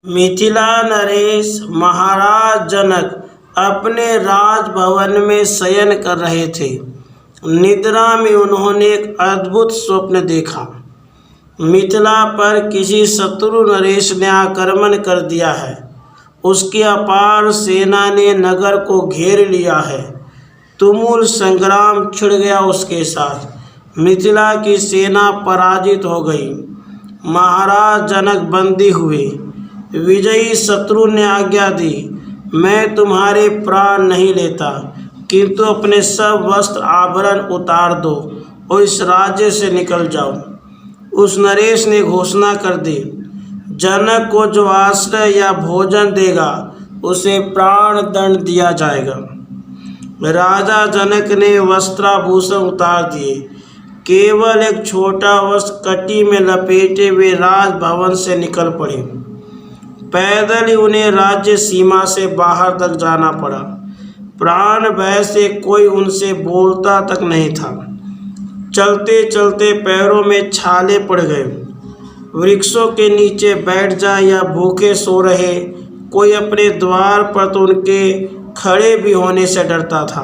मिथिला नरेश महाराज जनक अपने राजभवन में शयन कर रहे थे। निद्रा में उन्होंने एक अद्भुत स्वप्न देखा। मिथिला पर किसी शत्रु नरेश ने आक्रमण कर दिया है। उसकी अपार सेना ने नगर को घेर लिया है। तुमुल संग्राम छिड़ गया उसके साथ। मिथिला की सेना पराजित हो गई। महाराज जनक बंदी हुए। विजयी शत्रु ने आज्ञा दी, मैं तुम्हारे प्राण नहीं लेता, किंतु अपने सब वस्त्र आभरण उतार दो और इस राज्य से निकल जाओ। उस नरेश ने घोषणा कर दी, जनक को जो आश्रय या भोजन देगा उसे प्राण दंड दिया जाएगा। राजा जनक ने वस्त्राभूषण उतार दिए। केवल एक छोटा वस्त्र कटी में लपेटे वे राजभवन से निकल पड़े। पैदल ही उन्हें राज्य सीमा से बाहर तक जाना पड़ा। प्राण भय से कोई उनसे बोलता तक नहीं था। चलते चलते पैरों में छाले पड़ गए। वृक्षों के नीचे बैठ जाए या भूखे सो रहे, कोई अपने द्वार पर तो उनके खड़े भी होने से डरता था।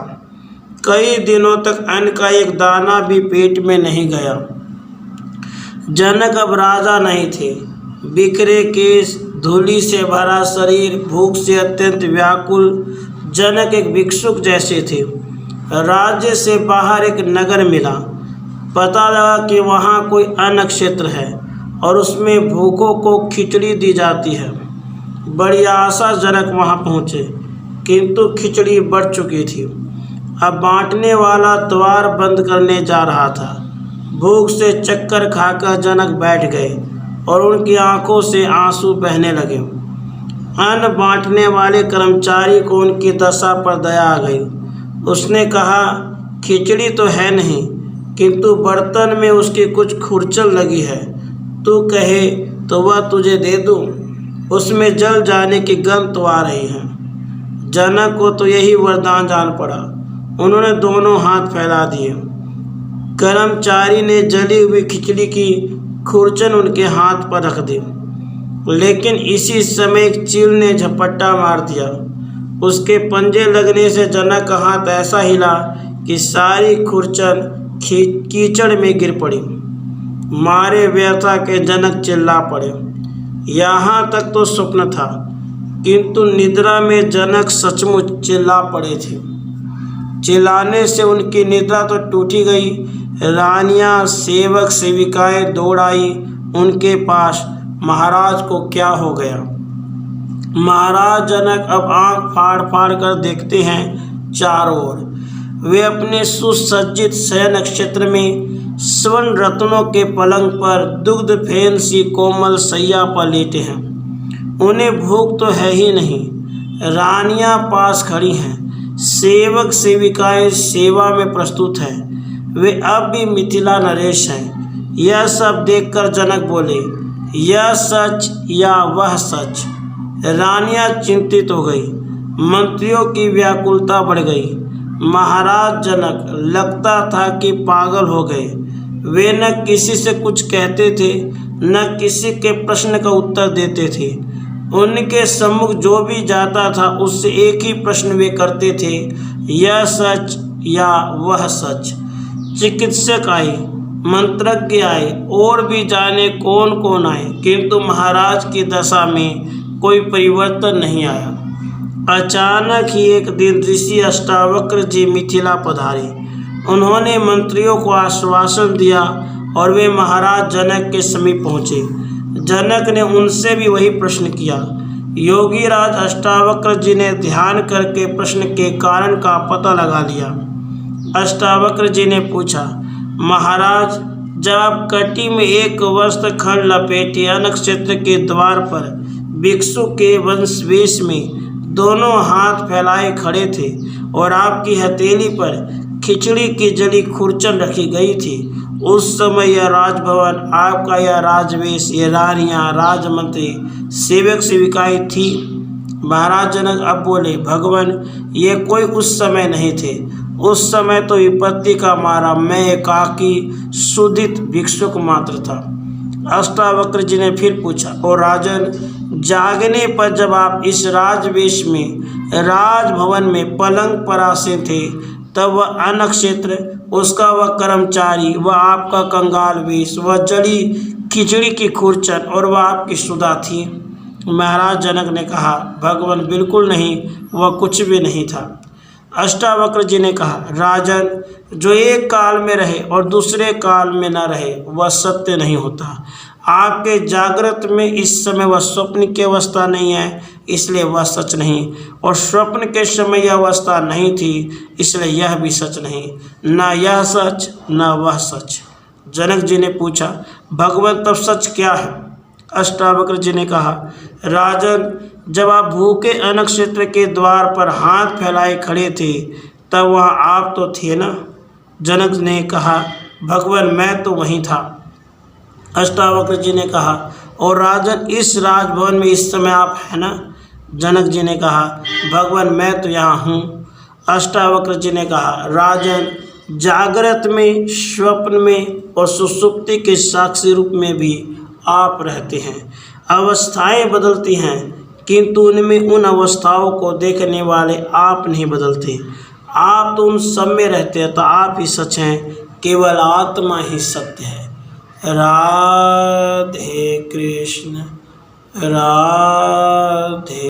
कई दिनों तक अन्न का एक दाना भी पेट में नहीं गया। जनक अब राजा नहीं थे। बिखरे केश, धूलि से भरा शरीर, भूख से अत्यंत व्याकुल जनक एक भिक्षुक जैसे थे। राज्य से बाहर एक नगर मिला। पता लगा कि वहाँ कोई अन्न क्षेत्र है और उसमें भूखों को खिचड़ी दी जाती है। बड़ी आशाजनक वहाँ पहुँचे, किंतु खिचड़ी बढ़ चुकी थी। अब बांटने वाला द्वार बंद करने जा रहा था। भूख से चक्कर खाकर जनक बैठ गए और उनकी आंखों से आंसू बहने लगे। अन्न बांटने वाले कर्मचारी को उनकी दशा पर दया आ गई। उसने कहा, खिचड़ी तो है नहीं, किंतु बर्तन में उसकी कुछ खुरचन लगी है। तू कहे तो वह तुझे दे दूँ। उसमें जल जाने की गंध तो आ रही है। जनक को तो यही वरदान जान पड़ा। उन्होंने दोनों हाथ फैला दिए। कर्मचारी ने जली हुई खिचड़ी की खुरचन उनके हाथ पर रख दी, लेकिन इसी समय एक चील ने झपट्टा मार दिया। उसके पंजे लगने से जनक का हाथ ऐसा हिला कि सारी खुरचन कीचड़ में गिर पड़ी। मारे व्यथा के जनक चिल्ला पड़े। यहाँ तक तो स्वप्न था, किंतु निद्रा में जनक सचमुच चिल्ला पड़े थे। चिल्लाने से उनकी निद्रा तो टूटी गई। रानियां, सेवक सेविकाएं दौड़ आई उनके पास। महाराज को क्या हो गया? महाराज जनक अब आंख फाड़ फाड़ कर देखते हैं चारों ओर। वे अपने सुसज्जित शयन क्षेत्र में स्वर्ण रत्नों के पलंग पर दुग्ध फेन सी कोमल सैया पर लेटे हैं। उन्हें भूख तो है ही नहीं। रानियां पास खड़ी हैं। सेवक सेविकाएं सेवा में प्रस्तुत हैं। वे अब भी मिथिला नरेश हैं। यह सब देखकर जनक बोले, यह सच या वह सच? रानियां चिंतित हो गई। मंत्रियों की व्याकुलता बढ़ गई। महाराज जनक लगता था कि पागल हो गए। वे न किसी से कुछ कहते थे, न किसी के प्रश्न का उत्तर देते थे। उनके सम्मुख जो भी जाता था उससे एक ही प्रश्न वे करते थे, यह सच या वह सच? चिकित्सक आए, मंत्रज्ञ आए, और भी जाने कौन कौन आए, किंतु महाराज की दशा में कोई परिवर्तन नहीं आया। अचानक ही एक दिन ऋषि अष्टावक्र जी मिथिला पधारे। उन्होंने मंत्रियों को आश्वासन दिया और वे महाराज जनक के समीप पहुँचे। जनक ने उनसे भी वही प्रश्न किया। योगी राज अष्टावक्र जी ने ध्यान करके प्रश्न के कारण का पता लगा लिया। अष्टावक्र जी ने पूछा, महाराज, जब आप कटी में एक वस्त्र खंड लपेटे अन्न क्षेत्र के द्वार पर भिक्षु के वंशवेश में दोनों हाथ फैलाए खड़े थे और आपकी हथेली पर खिचड़ी की जली खुरचन रखी गई थी, उस समय यह राजभवन, आपका यह राजवेश, ये रानियां, राजमंत्री, सेवक सेविकाएं थी? महाराज जनक अब बोले, भगवान, ये कोई उस समय नहीं थे। उस समय तो विपत्ति का मारा मैं एकाकी सुदित भिक्षुक मात्र था। अष्टावक्र जी ने फिर पूछा, और राजन, जागने पर जब आप इस राजवेश में राजभवन में पलंग पर आसीन थे, तब वह अनक्षेत्र, उसका वह कर्मचारी, वह आपका कंगाल वेश, वह जली खिचड़ी की खुरचन और वह आपकी सुधा थी। महाराज जनक ने कहा, भगवान बिल्कुल नहीं, वह कुछ भी नहीं था। अष्टावक्र जी ने कहा, राजन, जो एक काल में रहे और दूसरे काल में न रहे वह सत्य नहीं होता। आपके जागृत में इस समय वह स्वप्न की अवस्था नहीं है, इसलिए वह सच नहीं, और स्वप्न के समय यह अवस्था नहीं थी, इसलिए यह भी सच नहीं। न यह सच न वह सच। जनक जी ने पूछा, भगवान तब सच क्या है? अष्टावक्र जी ने कहा, राजन, जब आप भूखे अनक्षेत्र के द्वार पर हाथ फैलाए खड़े थे, तब वहाँ आप तो थे ना? जनक ने कहा, भगवान मैं तो वहीं था। अष्टावक्र जी ने कहा, और राजन, इस राजभवन में इस समय आप हैं ना? जनक जी ने कहा, भगवान मैं तो यहाँ हूँ। अष्टावक्र जी ने कहा, राजन, जागृत में, स्वप्न में और सुषुप्ति के साक्षी रूप में भी आप रहते हैं। अवस्थाएं बदलती हैं, किंतु उनमें उन अवस्थाओं को देखने वाले आप नहीं बदलते। आप तो उन सब में रहते हैं, तो आप ही सच हैं, केवल आत्मा ही सत्य है। राधे कृष्ण, राधे।